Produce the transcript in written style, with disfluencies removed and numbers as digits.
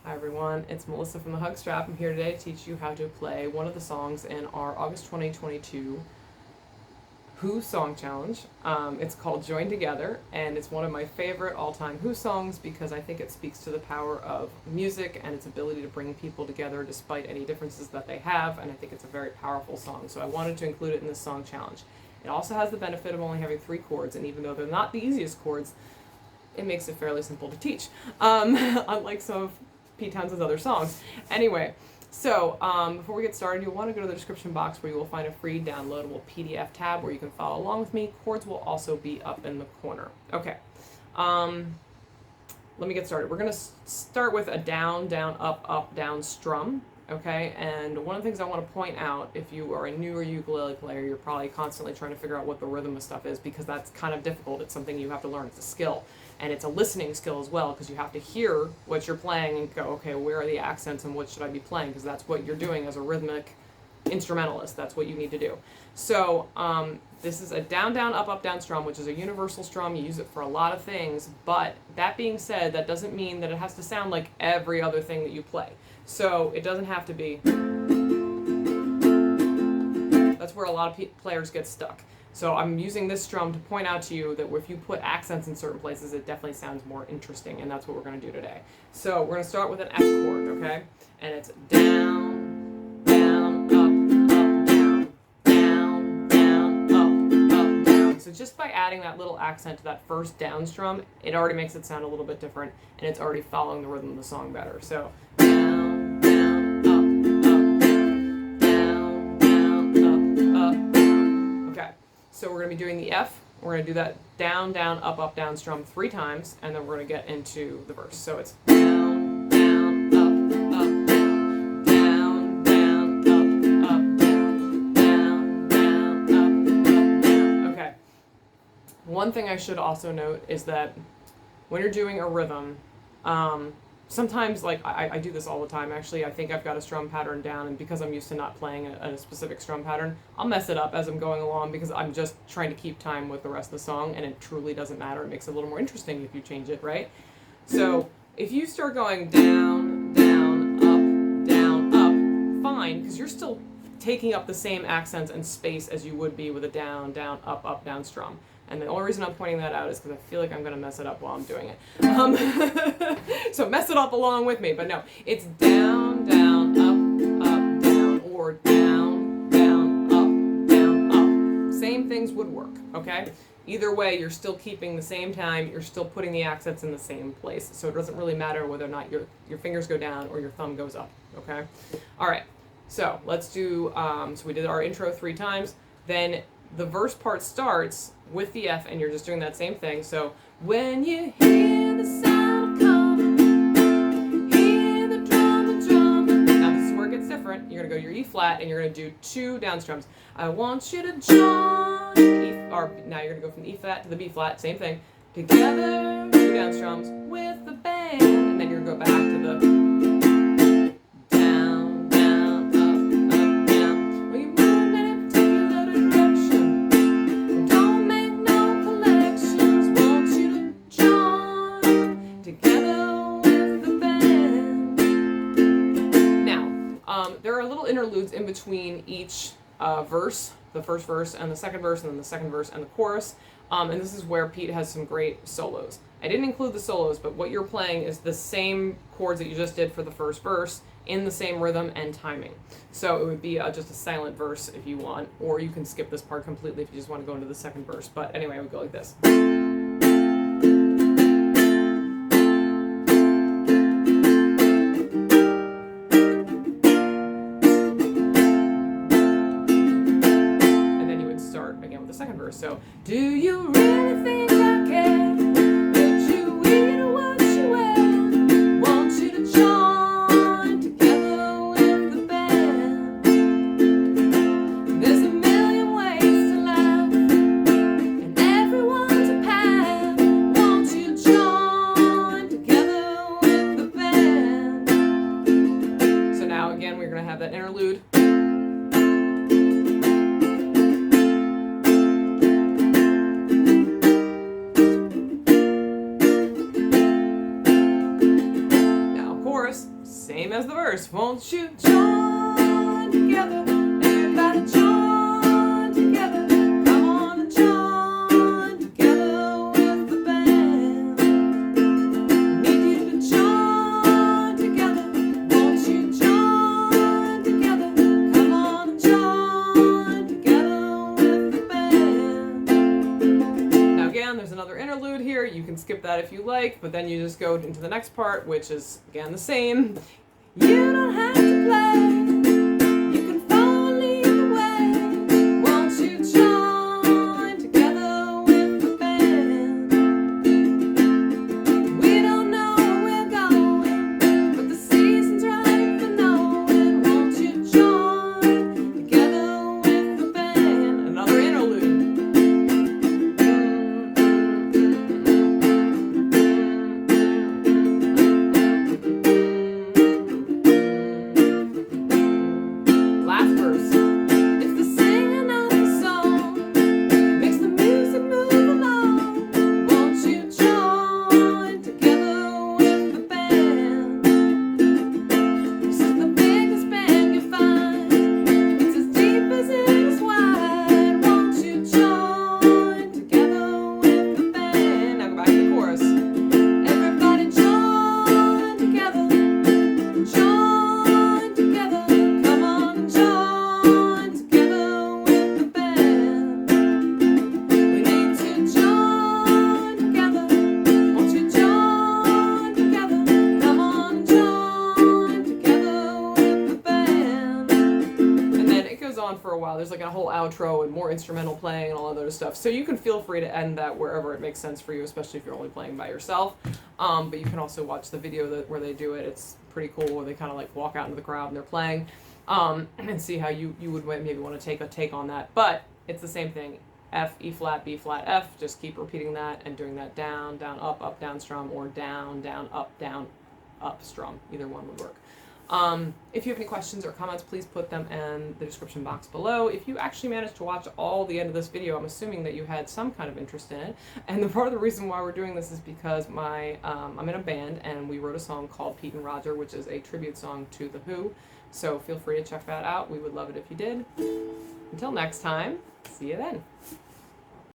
Hi everyone, it's Melissa from the Hug Strap. I'm here today to teach you how to play one of the songs in our August 2022 Who Song Challenge. It's called Join Together, and it's one of my favorite all-time Who songs because I think it speaks to the power of music and its ability to bring people together despite any differences that they have, and I think it's a very powerful song, so I wanted to include it in this song challenge. It also has the benefit of only having 3 chords, and even though they're not the easiest chords, it makes it fairly simple to teach, unlike some of Pete Townshend's other songs. Anyway, so before we get started, you'll want to go to the description box where you will find a free downloadable PDF tab where you can follow along with me. Chords will also be up in the corner. Okay, let me get started. We're going to start with a down, down, up, up, down strum. Okay, and one of the things I want to point out, if you are a newer ukulele player, you're probably constantly trying to figure out what the rhythm of stuff is because that's kind of difficult. It's something you have to learn. It's a skill. And it's a listening skill as well because you have to hear what you're playing and go, okay, where are the accents and what should I be playing? Because that's what you're doing as a rhythmic instrumentalist. That's what you need to do. So this is a down, down, up, up, down strum, which is a universal strum. You use it for a lot of things. But that being said, that doesn't mean that it has to sound like every other thing that you play. So it doesn't have to be. That's where a lot of players get stuck. So I'm using this strum to point out to you that if you put accents in certain places, it definitely sounds more interesting, and that's what we're going to do today. So we're going to start with an F chord, okay? And it's down, down, up, down, down, down, up, down. So just by adding that little accent to that first down strum, it already makes it sound a little bit different, and it's already following the rhythm of the song better. So down, down, up, down, down, up, down. Okay. So we're going to be doing the F. We're going to do that down, down, up, down strum 3 times, and then we're going to get into the verse. So it's down, down, up, down, down, down, up, down, down, down, up, down. Okay. One thing I should also note is that when you're doing a rhythm, sometimes, like, I do this all the time, actually. I think I've got a strum pattern down, and because I'm used to not playing a specific strum pattern, I'll mess it up as I'm going along because I'm just trying to keep time with the rest of the song, and it truly doesn't matter. It makes it a little more interesting if you change it, right? So if you start going down, down, up, fine, because you're still taking up the same accents and space as you would be with a down, down, up, down strum. And the only reason I'm pointing that out is because I feel like I'm going to mess it up while I'm doing it. So mess it up along with me. But no, it's down, down, up, down, or down, down, up. Same things would work, okay? Either way, you're still keeping the same time. You're still putting the accents in the same place. So it doesn't really matter whether or not your fingers go down or your thumb goes up, okay? All right, so let's do, so we did our intro 3 times. Then the verse part starts with the F, and you're just doing that same thing. So when you hear the sound coming, hear the drum. Now this is where it gets different. You're gonna go to your E flat, and you're gonna do 2 down strums. I want you to join the E, or now you're gonna go from the E flat to the B flat, same thing. Together, 2 down strums with the band, and then you're gonna go back to the interludes in between each verse, the first verse and the second verse, and then the second verse and the chorus. And this is where Pete has some great solos. I didn't include the solos, but what you're playing is the same chords that you just did for the first verse in the same rhythm and timing. So it would be just a silent verse if you want, or you can skip this part completely if you just want to go into the second verse. But anyway, I would go like this. So, do you really think I care? What you eat or what you wear? Want you to join together with the band. There's a million ways to laugh, and everyone's a path. Want you to join together with the band. So now again, we're going to have that interlude. same as the verse. Won't you join together? Everybody join together. Come on and join together with the band. Need you to join together. Won't you join together? Come on and join together with the band. Now again, there's another interlude here. You can skip that if you like, but then you just go into the next part, which is again the same. You don't have to play. You can follow either way. Won't you join together with the band? We don't know where we're going, but the season's right for knowing. Won't you join together with the band? Another interlude. Last verse. It's the singing of the song, makes the music move along. Won't you join together with the band? This is the biggest band you find. It's as deep as it is wide. Won't you join together with the band? Now go back to the chorus. Everybody join together. Join together. Come on and join together with the band. We need to join together. Won't you join together? Come on and join together with the band. And then it goes on for a while. There's like a whole outro and more instrumental playing and all that other stuff. So you can feel free to end that wherever it makes sense for you, especially if you're only playing by yourself. But you can also watch the video where they do it. It's pretty cool where they kind of like walk out into the crowd and they're playing, and see how you would maybe want to take a take on that. But it's the same thing. F, E flat, B flat, F. Just keep repeating that and doing that down, down, up, down strum, or down, down, up strum. Either one would work. If you have any questions or comments, please put them in the description box below. If you actually managed to watch all the end of this video, I'm assuming that you had some kind of interest in it. And part of the reason why we're doing this is because I'm in a band and we wrote a song called Pete and Roger, which is a tribute song to The Who. So feel free to check that out. We would love it if you did. Until next time, see you then.